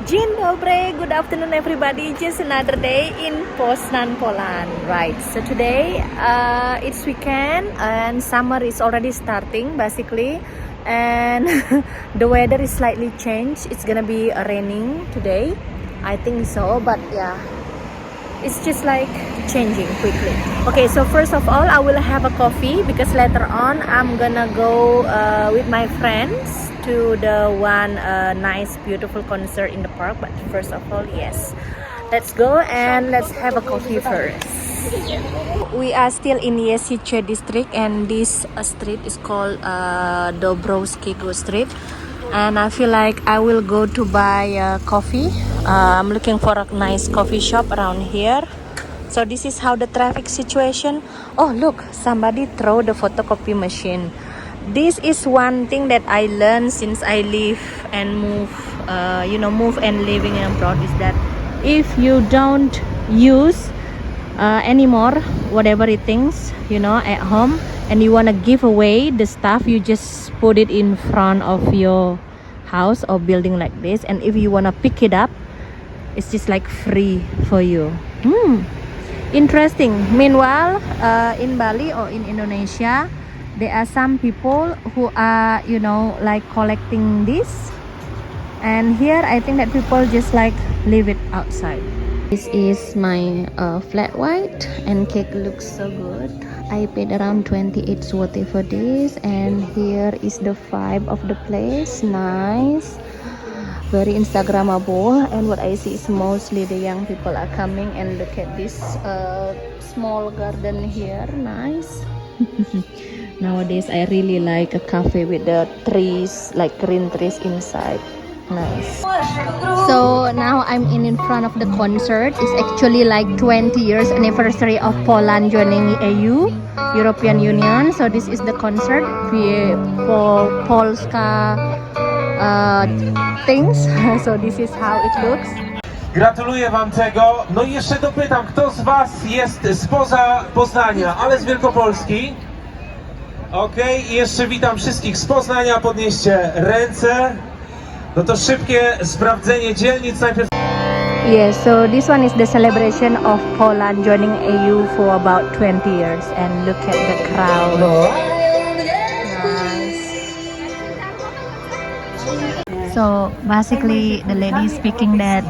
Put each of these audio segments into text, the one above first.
Dzień dobry, good afternoon everybody. Just another day in Poznan, Poland. Right, so today it's weekend and summer is already starting basically, and the weather is slightly changed. It's gonna be raining today, I think so, but yeah, it's just like changing quickly. Okay, so first of all I will have a coffee because later on I'm gonna go with my friends to the one nice beautiful concert in the park. But first of all, yes, let's go and let's have a coffee first. We are still in Yesice district and this street is called Dobrowskiego Street, and I feel like I will go to buy coffee. I'm looking for a nice coffee shop around here. So this is how the traffic situation. Oh look, somebody throw the photocopy machine. This is one thing that I learned since I live and move and living abroad, is that if you don't use anymore whatever it things at home and you want to give away the stuff, you just put it in front of your house or building like this, and if you want to pick it up, it's just like free for you. Interesting. Meanwhile, in Bali or in Indonesia, there are some people who are like collecting this, and here I think that people just like leave it outside. This is my flat white, and cake looks so good. I paid around 28 zloty for this, and here is the vibe of the place. Nice, very Instagrammable, and what I see is mostly the young people are coming, and look at this small garden here. Nice. Nowadays I really like a cafe with the trees, like green trees inside. Nice. So now I'm in front of the concert. It's actually like 20 years anniversary of Poland joining EU, European Union. So this is the concert for Polska things. So this is how it looks. Gratuluję wam tego. No i jeszcze dopytam, kto z was jest spoza Poznania, ale z Wielkopolski? Okej, i jeszcze witam wszystkich z Poznania, podnieście ręce. No to szybkie sprawdzenie dzielnic najpierw. Yes, so this one is the celebration of Poland joining EU for about 20 years, and look at the crowd. So basically the lady is speaking that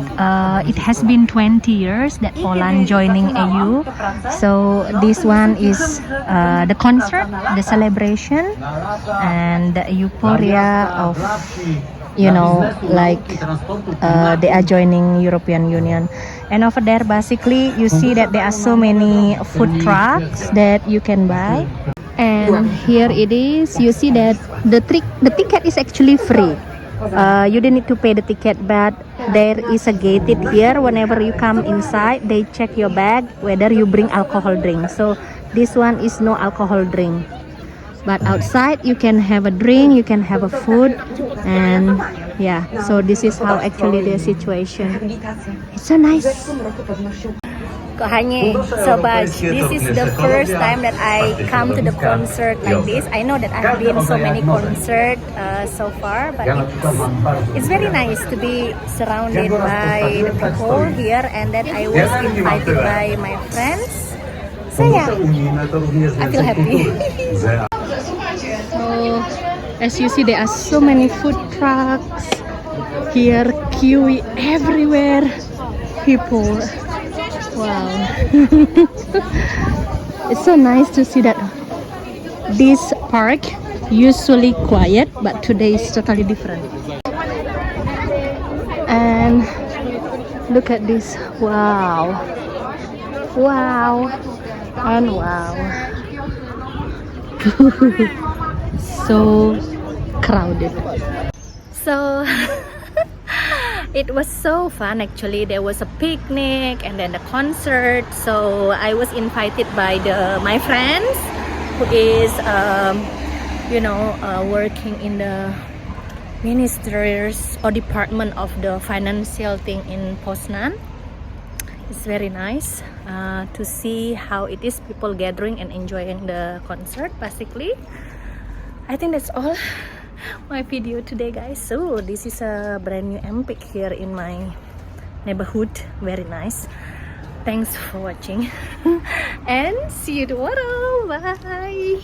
it has been 20 years that Poland joining EU. So this one is the concert, the celebration, and the euphoria of like they are joining European Union. And over there basically you see that there are so many food trucks that you can buy. And here it is, you see that the ticket is actually free. You don't need to pay the ticket, but there is a gated here. Whenever you come inside, they check your bag whether you bring alcohol drink. So this one is no alcohol drink, but outside you can have a drink, you can have a food, and yeah, so this is how actually the situation. It's so nice. Kochani, sobat, this is the first time that I come to the concert like this. I know that I have been so many concerts so far, but it's very nice to be surrounded by the people here, and that I was invited by my friends. So yeah, I feel happy. So as you see, there are so many food trucks here, queuing everywhere, people. Wow. It's so nice to see that this park usually quiet, but today is totally different. And look at this. Wow. Wow. And wow. So crowded. So it was so fun actually. There was a picnic and then the concert. So I was invited by my friends who is working in the ministries or department of the financial thing in Poznan. It's very nice to see how it is, people gathering and enjoying the concert basically. I think that's all. my video today, guys. So this is a brand new Empik here in my neighborhood. Very nice. Thanks for watching and see you tomorrow. Bye.